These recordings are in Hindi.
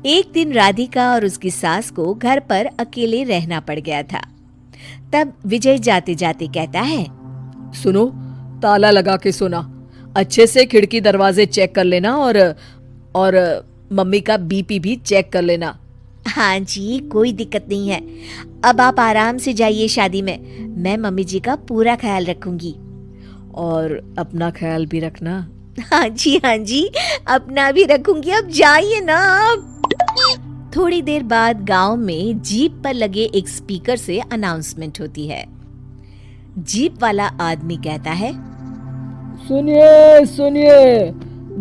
एक दिन राधिका और उसकी सास को घर पर अकेले रहना पड़ गया था। तब विजय जाते जाते कहता है, सुनो, ताला लगा के सोना, अच्छे से खिड़की दरवाजे चेक कर लेना और मम्मी का बीपी भी चेक कर लेना। हाँ जी, कोई दिक्कत नहीं है। अब आप आराम से जाइए शादी में, मैं मम्मी जी का पूरा ख्याल रखूंगी। और अपना ख्याल भी रखना। हाँ जी, अपना भी रखूंगी। अब जाइए ना आप। थोड़ी देर बाद गांव में जीप पर लगे एक स्पीकर से अनाउंसमेंट होती है। जीप वाला आदमी कहता है, सुनिए सुनिए,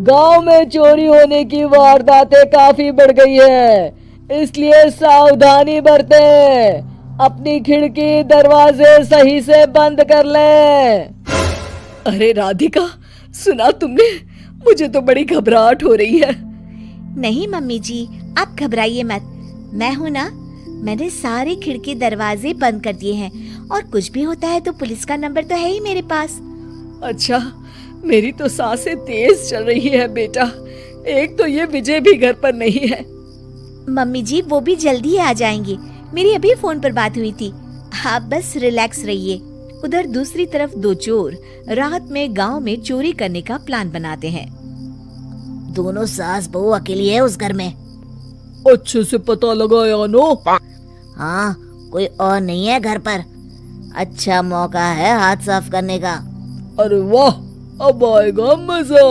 गांव में चोरी होने की वारदातें काफी बढ़ गई है, इसलिए सावधानी बरतें। अपनी खिड़की दरवाजे सही से बंद कर लें। अरे राधिका, सुना तुमने? मुझे तो बड़ी घबराहट हो रही है। नहीं मम्मी जी, आप घबराइए मत, मैं हूं ना। मैंने सारे खिड़की दरवाजे बंद कर दिए हैं, और कुछ भी होता है तो पुलिस का नंबर तो है ही मेरे पास। अच्छा, मेरी तो सांसें तेज चल रही है बेटा। एक तो ये विजय भी घर पर नहीं है। मम्मी जी, वो भी जल्दी ही आ जाएंगे, मेरी अभी फोन पर बात हुई थी। आप बस रिलैक्स रहिए। उधर दूसरी तरफ दो चोर रात में गांव में चोरी करने का प्लान बनाते हैं। दोनों सास बहू अकेली है उस घर में। अच्छे से पता लगाया नो? हाँ, कोई और नहीं है घर पर। अच्छा मौका है हाथ साफ करने का। अरे वाह, अब आएगा मजा।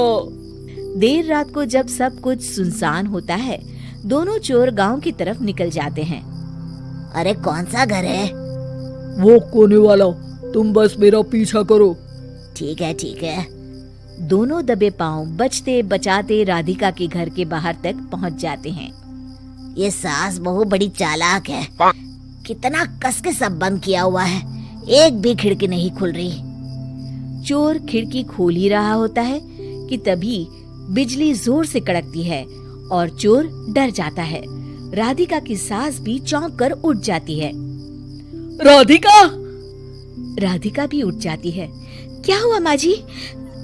देर रात को जब सब कुछ सुनसान होता है, दोनों चोर गांव की तरफ निकल जाते हैं। अरे कौन सा घर है? वो कोने वाला, तुम बस मेरा पीछा करो। ठीक है। दोनों दबे पांव बचते बचाते राधिका के घर के बाहर तक पहुंच जाते हैं। ये सास बहू बड़ी चालाक है, कितना कस के सब बंद किया हुआ है, एक भी खिड़की नहीं खुल रही। चोर खिड़की खोल ही रहा होता है कि तभी बिजली जोर से कड़कती है और चोर डर जाता है। राधिका की सास भी चौंक कर उठ जाती है। राधिका भी उठ जाती है। क्या हुआ माँ जी?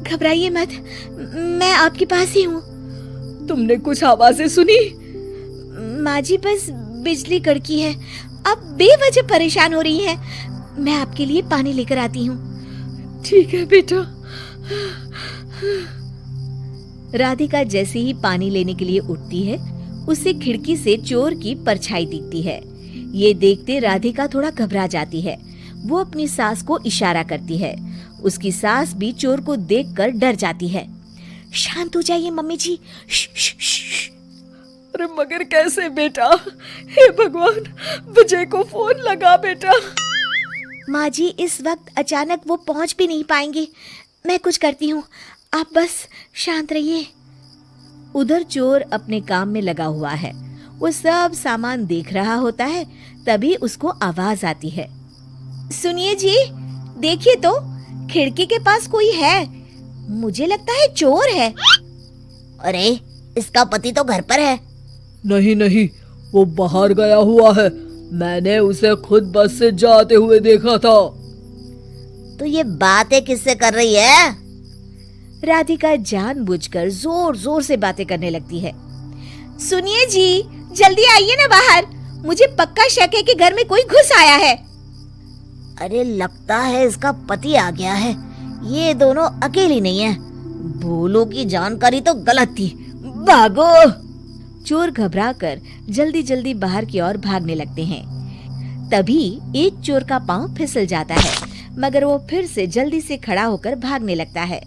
घबराइए मत, मैं आपके पास ही हूँ। तुमने कुछ आवाजें सुनी? माँ जी, बस बिजली कड़की है, आप बेवजह परेशान हो रही हैं। मैं आपके लिए पानी लेकर आती हूँ। ठीक है बेटा। राधिका जैसे ही पानी लेने के लिए उठती है, उसे खिड़की से चोर की परछाई दिखती है। ये देखते राधिका थोड़ा घबरा जाती है। वो अपनी सास को इशारा करती है। उसकी सास भी चोर को देखकर डर जाती है। शांत हो जाइए मम्मी जी। अरे मगर कैसे बेटा? हे भगवान, विजय को फोन लगा बेटा। माँ जी, इस वक्त अचानक वो पहुंच भी नहीं पाएंगे, मैं कुछ करती हूँ, आप बस शांत रहिए। उधर चोर अपने काम में लगा हुआ है, वो सब सामान देख रहा होता है। तभी उसको आवाज आती है, सुनिए जी, देखिए तो खिड़की के पास कोई है, मुझे लगता है चोर है। अरे, इसका पति तो घर पर है। नहीं, वो बाहर गया हुआ है, मैंने उसे खुद बस से जाते हुए देखा था। तो ये बातें किससे कर रही है? राधिका जानबूझकर जोर जोर से बातें करने लगती है। सुनिए जी, जल्दी आइए ना बाहर, मुझे पक्का शक है कि घर में कोई घुस आया है। अरे, लगता है इसका पति आ गया है, ये दोनों अकेली नहीं है। भोलों की जानकारी तो गलत थी, भागो। चोर घबराकर जल्दी जल्दी बाहर की ओर भागने लगते हैं। तभी एक चोर का पांव फिसल जाता है, मगर वो फिर से जल्दी से खड़ा होकर भागने लगता है।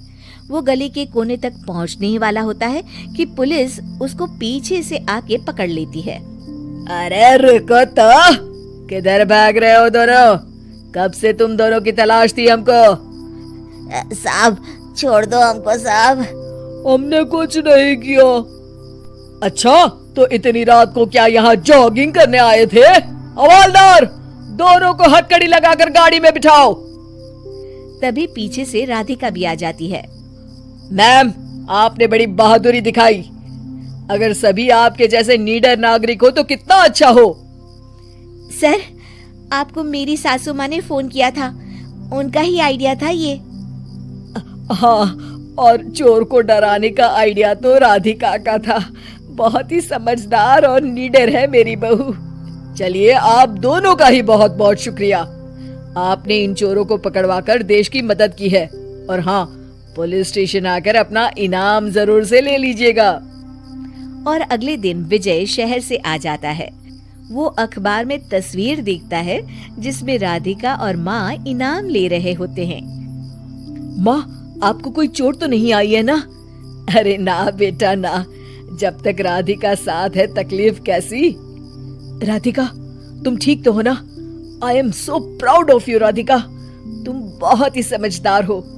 वो गली के कोने तक पहुंचने ही वाला होता है कि पुलिस उसको पीछे से आके पकड़ लेती है। अरे रुको तो, किधर भाग रहे हो दोनों? कब से तुम दोनों की तलाश थी हमको? साहब, छोड़ दो हमको साहब। हमने कुछ नहीं किया। अच्छा, तो इतनी रात को क्या यहाँ जॉगिंग करने आए थे? हवलदार, दोनों को हथकड़ी लगाकर गाड़ी में बिठाओ। तभी पीछे से राधिका भी आ जाती है। मैम, आपने बड़ी बहादुरी दिखाई। अगर सभी आपके जैसे नीडर नागरिक हो तो कितना अच्छा हो। सर, आपको मेरी सासू माँ ने फोन किया था, उनका ही आइडिया था ये। हाँ, और चोर को डराने का आइडिया तो राधिका का था। बहुत ही समझदार और नीडर है मेरी बहू। चलिए, आप दोनों का ही बहुत बहुत शुक्रिया। आपने इन चोरों को पकड़वाकर देश की मदद की है। और हाँ, पुलिस स्टेशन आकर अपना इनाम जरूर से ले लीजिएगा। और अगले दिन विजय शहर से आ जाता है। वो अखबार में तस्वीर देखता है जिसमें राधिका और माँ इनाम ले रहे होते हैं। माँ, आपको कोई चोट तो नहीं आई है ना? अरे ना बेटा ना, जब तक राधिका साथ है तकलीफ कैसी। राधिका, तुम ठीक तो हो ना? I am so proud of you Radhika, तुम बहुत ही समझदार हो।